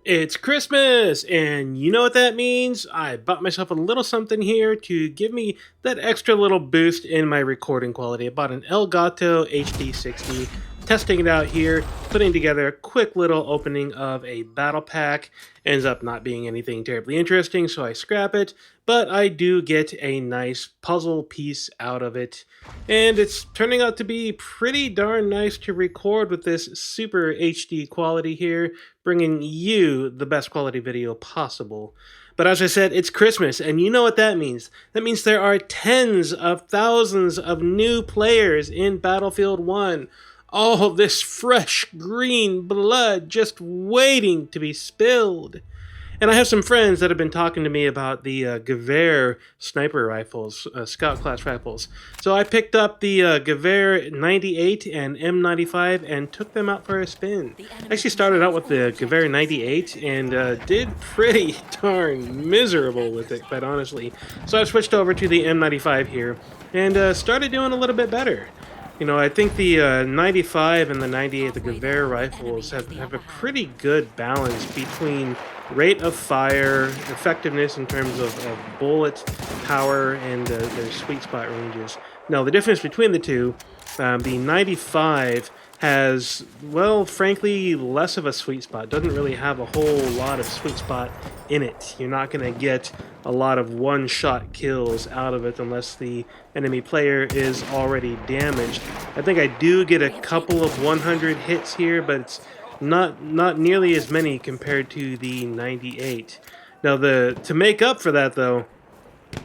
It's Christmas, and you know what that means? I bought myself a little something here to give me that extra little boost in my recording quality. I bought an Elgato HD60, testing it out here, putting together a quick little opening of a battle pack. Ends up not being anything terribly interesting, so I scrap it, but I do get a nice puzzle piece out of it. And it's turning out to be pretty darn nice to record with this super HD quality here, bringing you the best quality video possible. But as I said, it's Christmas, and you know what that means. That means there are tens of thousands of new players in Battlefield 1. All this fresh green blood just waiting to be spilled. And I have some friends that have been talking to me about the Gewehr sniper rifles, scout class rifles. So I picked up the Gewehr 98 and M.95 and took them out for a spin. I actually started out with the Gewehr 98 and did pretty darn miserable with it, quite honestly. So I switched over to the M95 here and started doing a little bit better. You know, I think the 95 and the 98, the Gewehr rifles, have a pretty good balance between rate of fire, effectiveness in terms of bullet power, and their sweet spot ranges. Now, the difference between the two, the 95 has, well, frankly, less of a sweet spot. Doesn't really have a whole lot of sweet spot in it. You're not going to get a lot of one-shot kills out of it unless the enemy player is already damaged. I think I do get a couple of 100 hits here, but it's not nearly as many compared to the 98. Now, to make up for that, though,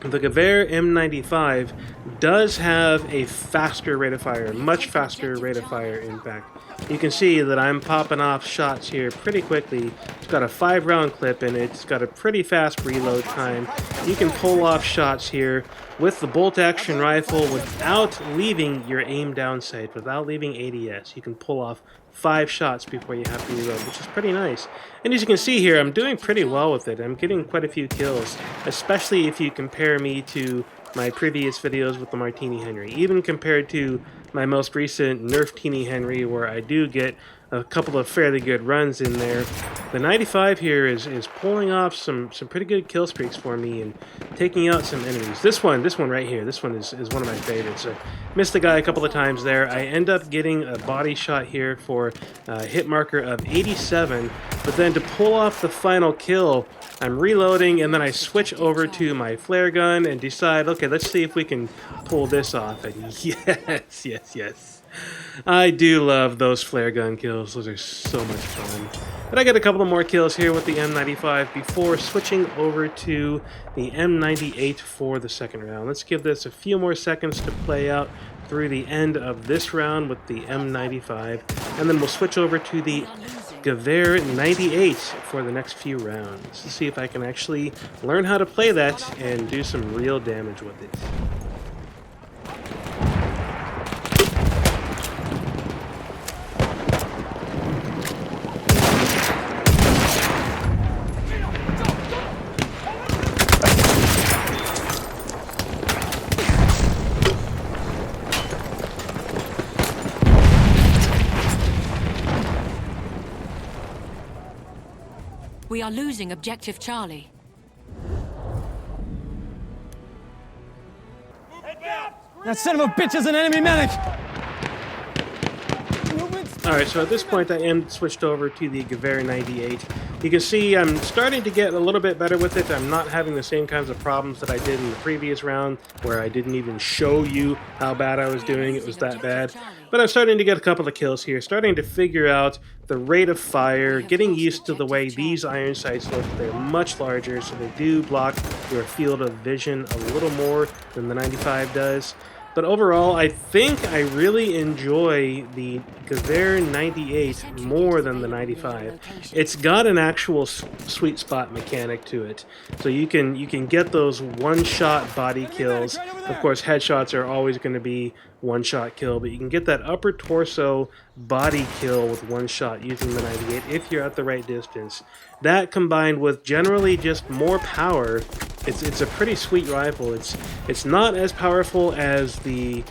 the Gewehr M95 does have a faster rate of fire, much faster rate of fire, in fact. You can see that I'm popping off shots here pretty quickly. It's got a 5-round clip in it. It's got a pretty fast reload time. You can pull off shots here with the bolt-action rifle without leaving your aim down sight, without leaving ADS. You can pull off 5 shots before you have to reload, which is pretty nice. And as you can see here, I'm doing pretty well with it. I'm getting quite a few kills, especially if you compare me to my previous videos with the Martini-Henry, even compared to my most recent Nerf-Tini-Henry, where I do get a couple of fairly good runs in there. The 95 here is pulling off some pretty good kill streaks for me and taking out some enemies. This one right here, this one is one of my favorites. I missed the guy a couple of times there. I end up getting a body shot here for a hit marker of 87, but then to pull off the final kill, I'm reloading, and then I switch over to my flare gun and decide, okay, let's see if we can pull this off. And yes. I do love those flare gun kills. Those are so much fun. But I got a couple of more kills here with the M95 before switching over to the M98 for the second round. Let's give this a few more seconds to play out through the end of this round with the M95, and then we'll switch over to the Gewehr 98 for the next few rounds to see if I can actually learn how to play that and do some real damage with it. We are losing objective Charlie. That son of a bitch is an enemy medic! Alright, so at this point I am switched over to the Gewehr 98. You can see I'm starting to get a little bit better with it. I'm not having the same kinds of problems that I did in the previous round, where I didn't even show you how bad I was doing. It was that bad. But I'm starting to get a couple of kills here, starting to figure out the rate of fire, getting used to the way these iron sights look. They're much larger, so they do block your field of vision a little more than the 95 does. But overall, I think I really enjoy the Gewehr 98 more than the 95. It's got an actual sweet spot mechanic to it. So you can get those one-shot body kills. Of course, headshots are always going to be one-shot kill, but you can get that upper torso body kill with one shot using the 98 if you're at the right distance. That combined with generally just more power, it's a pretty sweet rifle. It's not as powerful as the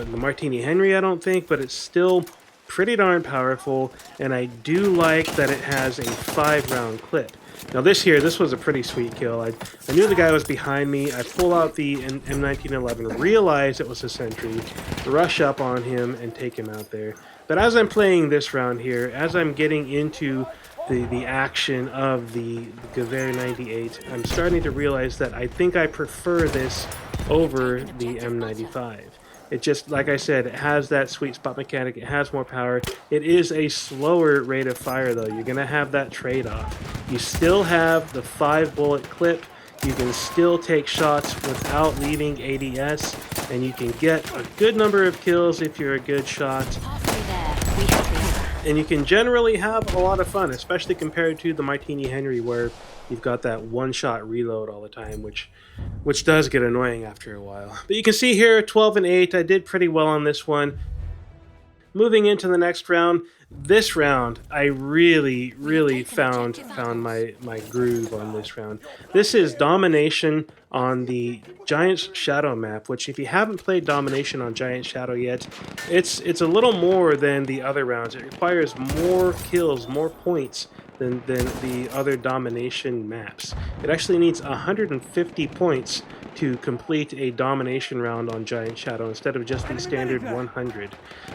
Martini-Henry, I don't think, but it's still pretty darn powerful, and I do like that it has a 5-round clip. Now this was a pretty sweet kill. I knew the guy was behind me. I pull out the M1911, realize it was a sentry, rush up on him, and take him out there. But as I'm playing this round here, as I'm getting into the action of the Gewehr 98, I'm starting to realize that I think I prefer this over the M95. It just, like I said, it has that sweet spot mechanic. It has more power. It is a slower rate of fire, though. You're going to have that trade-off. You still have the 5-bullet clip. You can still take shots without leaving ADS, and you can get a good number of kills if you're a good shot. And you can generally have a lot of fun, especially compared to the Martini-Henry, where you've got that one-shot reload all the time, which does get annoying after a while. But you can see here, 12 and 8, I did pretty well on this one. Moving into the next round, this round, I really found my groove on this round. This is Domination on the Giant Shadow map, which if you haven't played Domination on Giant Shadow yet, it's a little more than the other rounds. It requires more kills, more points than the other Domination maps. It actually needs 150 points to complete a Domination round on Giant Shadow instead of just the standard 100.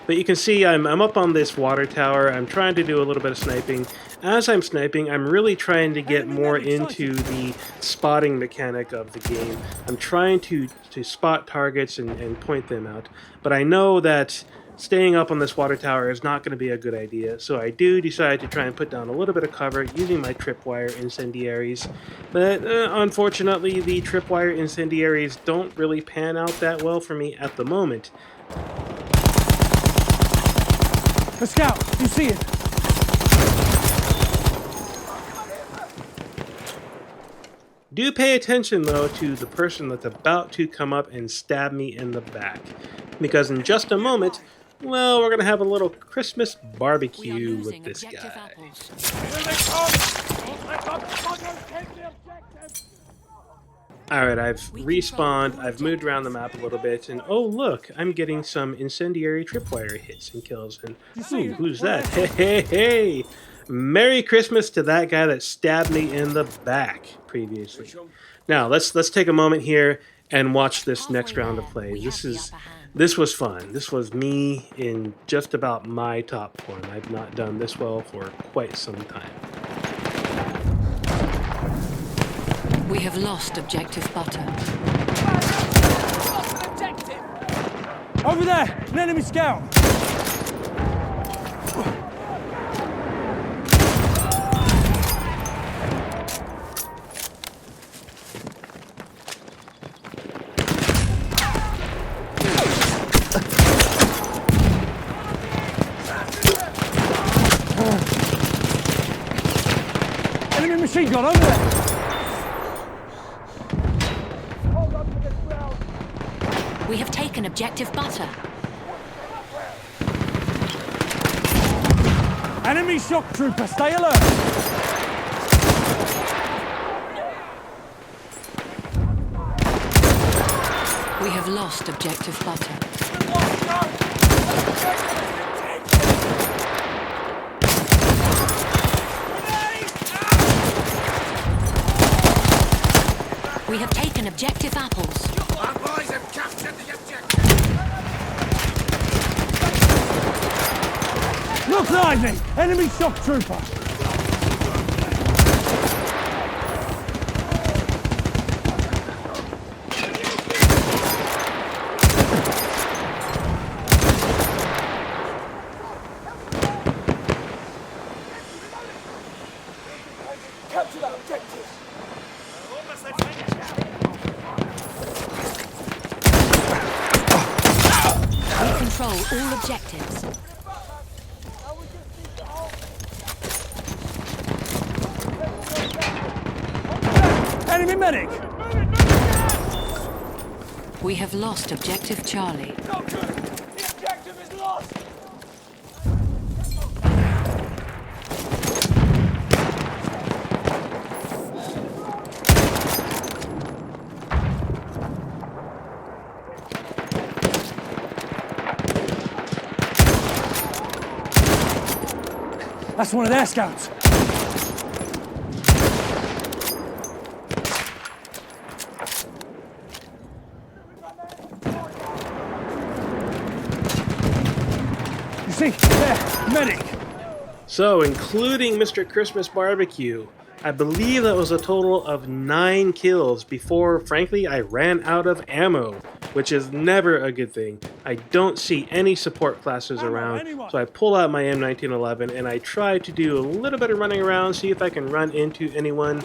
But you can see I'm up on this water tower. I'm trying to do a little bit of sniping. As I'm sniping, I'm really trying to get more into the spotting mechanic of the game. I'm trying to spot targets and point them out. But I know that staying up on this water tower is not going to be a good idea, so I do decide to try and put down a little bit of cover using my tripwire incendiaries. But unfortunately, the tripwire incendiaries don't really pan out that well for me at the moment. The scout, you see it? Do pay attention, though, to the person that's about to come up and stab me in the back, because in just a moment, well, we're going to have a little Christmas barbecue with this guy. Alright, I've respawned, I've moved around the map a little bit, and oh look, I'm getting some incendiary tripwire hits and kills, and ooh, who's that? Hey, hey, hey! Merry Christmas to that guy that stabbed me in the back previously. Now, let's take a moment here and watch this next round of play. This was fun. This was me in just about my top form. I've not done this well for quite some time. We have lost objective butter. Over there, an enemy scout. Enemy machine gun over there. We have taken objective butter. Enemy shock trooper, stay alert. We have lost objective butter. We have taken objective apples. Our boys have captured the objective. Look lively, enemy shock trooper. Capture that objective. We control all objectives. Enemy medic. We have lost objective Charlie. Not good. The objective is lost. That's one of their scouts. You see, there, medic. So, including Mr. Christmas Barbecue, I believe that was a total of 9 kills before, frankly, I ran out of ammo, which is never a good thing. I don't see any support classes around, so I pull out my M1911 and I try to do a little bit of running around, see if I can run into anyone.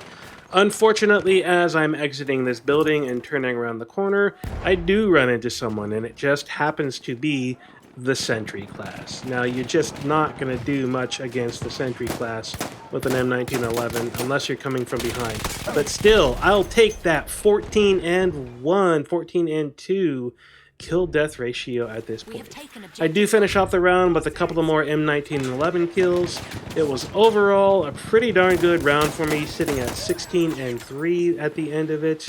Unfortunately, as I'm exiting this building and turning around the corner, I do run into someone, and it just happens to be the Sentry class. Now, you're just not going to do much against the Sentry class with an M1911 unless you're coming from behind. But still, I'll take that 14 and 1, 14 and 2 kill-death ratio at this point. I do finish off the round with a couple of more M1911 kills. It was overall a pretty darn good round for me, sitting at 16 and 3 at the end of it.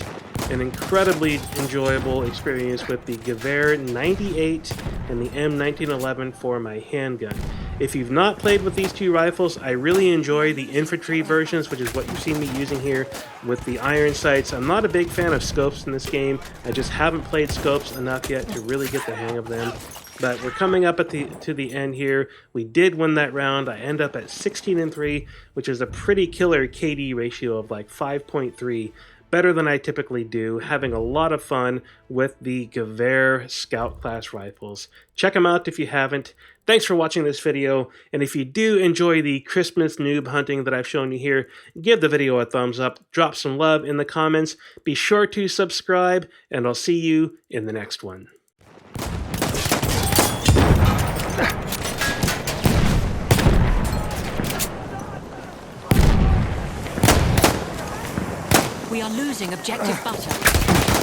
An incredibly enjoyable experience with the Gewehr 98 and the M1911 for my handgun. If you've not played with these two rifles, I really enjoy the infantry versions, which is what you see me using here with the iron sights. I'm not a big fan of scopes in this game. I just haven't played scopes enough yet to really get the hang of them. But we're coming up to the end here. We did win that round. I end up at 16 and 3, which is a pretty killer KD ratio of like 5.3. Better than I typically do, having a lot of fun with the Gewehr Scout class rifles. Check them out if you haven't. Thanks for watching this video, and if you do enjoy the Christmas noob hunting that I've shown you here, give the video a thumbs up, drop some love in the comments, be sure to subscribe, and I'll see you in the next one. We are losing objective butter.